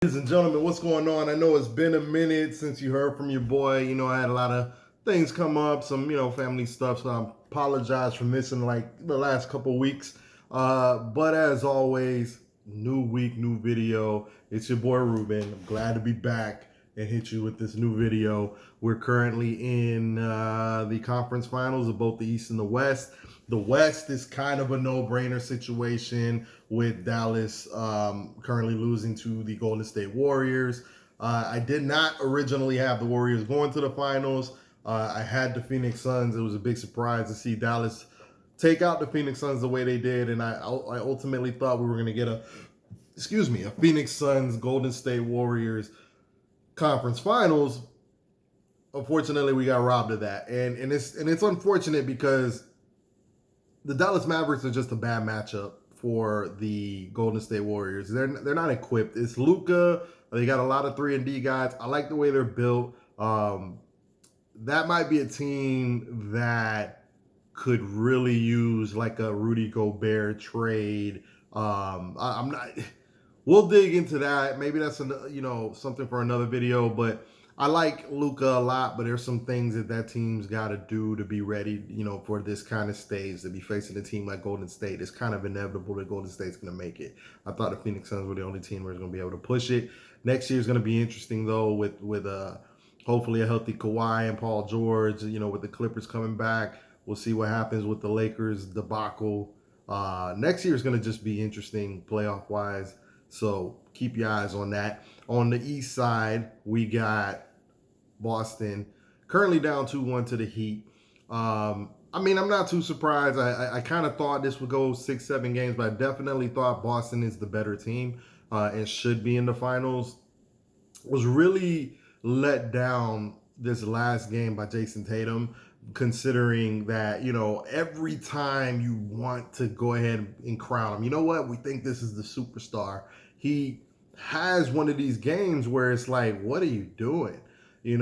Ladies and gentlemen, what's going on? I know it's been a minute since you heard from your boy. I had a lot of things come up, some, family stuff, so I apologize for missing like the last couple weeks. But as always, new week, new video. It's your boy Ruben. I'm glad to be back and hit you with this new video. We're currently in the conference finals of both the East and the West. The West is kind of a no-brainer situation with Dallas currently losing to the Golden State Warriors. I did not originally have the Warriors going to the finals. I had the Phoenix Suns. It was a big surprise to see Dallas take out the Phoenix Suns the way they did, and I ultimately thought we were going to get a Phoenix Suns Golden State Warriors conference finals. Unfortunately, we got robbed of that, and it's unfortunate because the Dallas Mavericks are just a bad matchup for the Golden State Warriors. They're not equipped. It's Luka. They got a lot of 3-and-D guys. I like the way they're built. That might be a team that could really use like a Rudy Gobert trade. I'm not. We'll dig into that. Maybe that's something for another video. But I like Luka a lot, but there's some things that team's got to do to be ready, for this kind of stage, to be facing a team like Golden State. It's kind of inevitable that Golden State's going to make it. I thought the Phoenix Suns were the only team who was going to be able to push it. Next year is going to be interesting, though, with hopefully a healthy Kawhi and Paul George, with the Clippers coming back. We'll see what happens with the Lakers debacle. Next year is going to just be interesting playoff-wise. So keep your eyes on that. On the East side, we got Boston currently down 2-1 to the Heat. I'm not too surprised. I kind of thought this would go 6-7 games, but I definitely thought Boston is the better team and should be in the finals. Was really let down this last game by Jason Tatum, considering that, every time you want to go ahead and crown him, you know what? We think this is the superstar. He has one of these games where it's like, what are you doing? But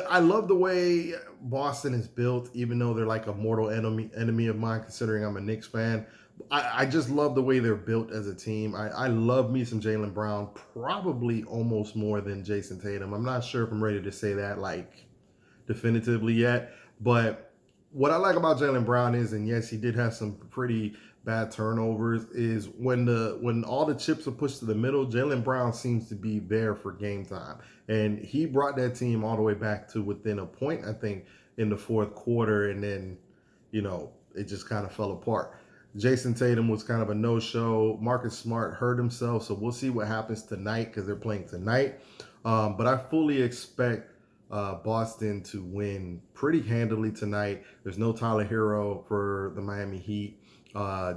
I love the way Boston is built, even though they're like a mortal enemy of mine, considering I'm a Knicks fan. I just love the way they're built as a team. I love me some Jaylen Brown, probably almost more than Jason Tatum. I'm not sure if I'm ready to say that like definitively yet, but what I like about Jaylen Brown is, and yes, he did have some pretty bad turnovers, is when all the chips are pushed to the middle, Jaylen Brown seems to be there for game time. And he brought that team all the way back to within a point, I think, in the fourth quarter, and then, it just kind of fell apart. Jason Tatum was kind of a no-show. Marcus Smart hurt himself, so we'll see what happens tonight because they're playing tonight. But I fully expect Boston to win pretty handily tonight. There's no Tyler Hero for the Miami Heat.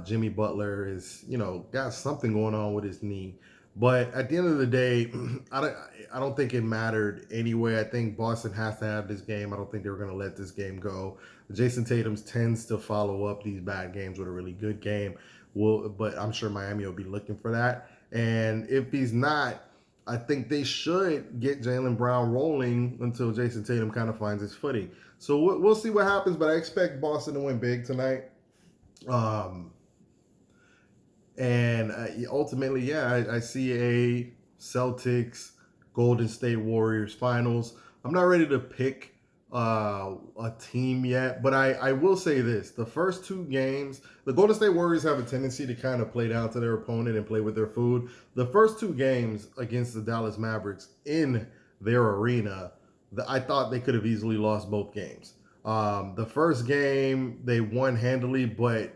Jimmy Butler is, got something going on with his knee. But at the end of the day, I don't think it mattered anyway. I think Boston has to have this game. I don't think they were going to let this game go. Jason Tatum tends to follow up these bad games with a really good game. But I'm sure Miami will be looking for that. And if he's not, I think they should get Jaylen Brown rolling until Jason Tatum kind of finds his footing. So we'll see what happens, but I expect Boston to win big tonight. And ultimately, yeah, I see a Celtics Golden State Warriors finals. I'm not ready to pick a team yet, but I will say this. The first two games, the Golden State Warriors have a tendency to kind of play down to their opponent and play with their food. The first two games against the Dallas Mavericks in their arena, I thought they could have easily lost both games. The first game, they won handily, but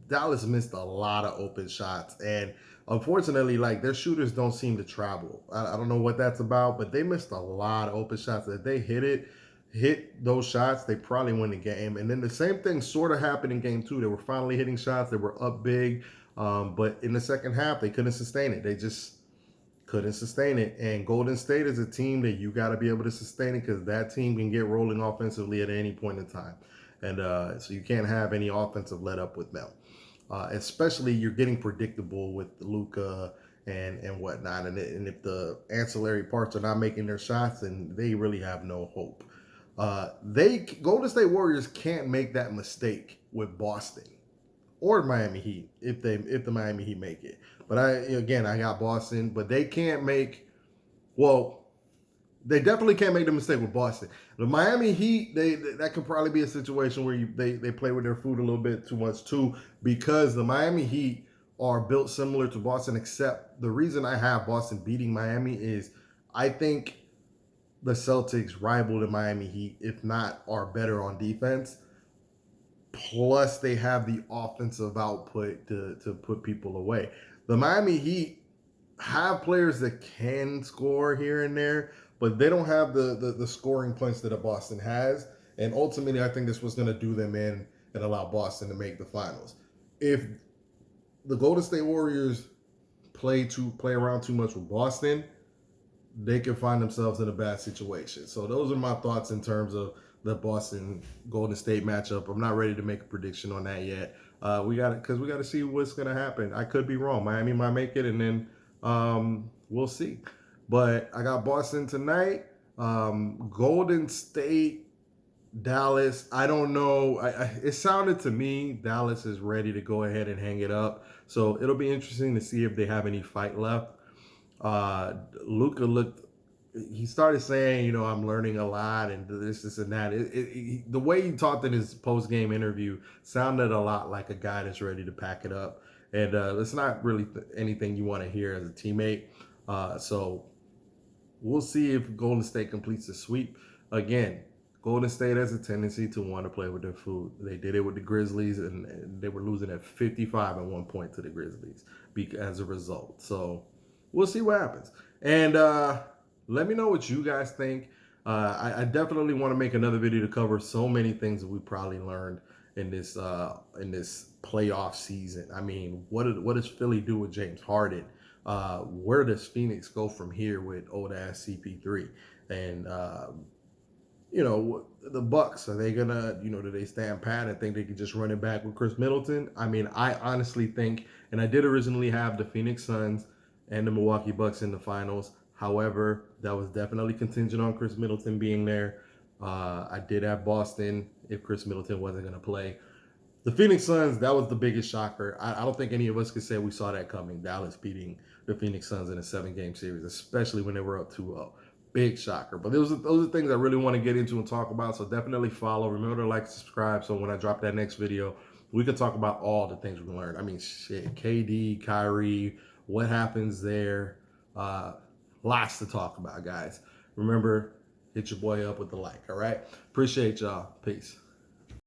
Dallas missed a lot of open shots. And unfortunately, like, their shooters don't seem to travel. I don't know what that's about, but they missed a lot of open shots. If they hit those shots, they probably win the game. And then the same thing sort of happened in game two. They were finally hitting shots. They were up big. But in the second half, they couldn't sustain it. They just couldn't sustain it. And Golden State is a team that you got to be able to sustain it because that team can get rolling offensively at any point in time. And so you can't have any offensive let up with them. Especially you're getting predictable with Luka and whatnot. And if the ancillary parts are not making their shots, then they really have no hope. Golden State Warriors can't make that mistake with Boston or Miami Heat if the Miami Heat make it. But I got Boston, but they can't make well. They definitely can't make the mistake with Boston. The Miami Heat, that could probably be a situation where they play with their food a little bit too much too, because the Miami Heat are built similar to Boston, except the reason I have Boston beating Miami is I think the Celtics rival the Miami Heat, if not are better on defense. Plus, they have the offensive output to put people away. The Miami Heat have players that can score here and there, but they don't have the scoring points that a Boston has. And ultimately, I think this was going to do them in and allow Boston to make the finals. If the Golden State Warriors play around too much with Boston, they can find themselves in a bad situation. So those are my thoughts in terms of the Boston Golden State matchup. I'm not ready to make a prediction on that yet. We got to see what's going to happen. I could be wrong. Miami might make it, and then we'll see. But I got Boston tonight. Golden State, Dallas. I don't know. It sounded to me Dallas is ready to go ahead and hang it up. So it'll be interesting to see if they have any fight left. Luka looked. He started saying, I'm learning a lot and this and that. The way he talked in his post game interview sounded a lot like a guy that's ready to pack it up. And it's not really anything you want to hear as a teammate. So we'll see if Golden State completes the sweep. Again, Golden State has a tendency to want to play with their food. They did it with the Grizzlies, and they were losing at 55 at one point to the Grizzlies as a result. So we'll see what happens. And let me know what you guys think. I definitely want to make another video to cover so many things that we probably learned in this playoff season. I mean, what does Philly do with James Harden? Where does Phoenix go from here with old ass CP3? And the Bucks, are they gonna, do they stand pat and think they can just run it back with Chris Middleton? I mean, I honestly think, and I did originally have the Phoenix Suns and the Milwaukee Bucks in the finals. However, that was definitely contingent on Chris Middleton being there. I did have Boston if Chris Middleton wasn't going to play. The Phoenix Suns, that was the biggest shocker. I don't think any of us could say we saw that coming. Dallas beating the Phoenix Suns in a 7-game series, especially when they were up 2-0. Big shocker. But those are things I really want to get into and talk about. So definitely follow. Remember to like, subscribe. So when I drop that next video, we can talk about all the things we learned. I mean, shit, KD, Kyrie, what happens there. Lots to talk about, guys. Remember, hit your boy up with the like, all right? Appreciate y'all. Peace.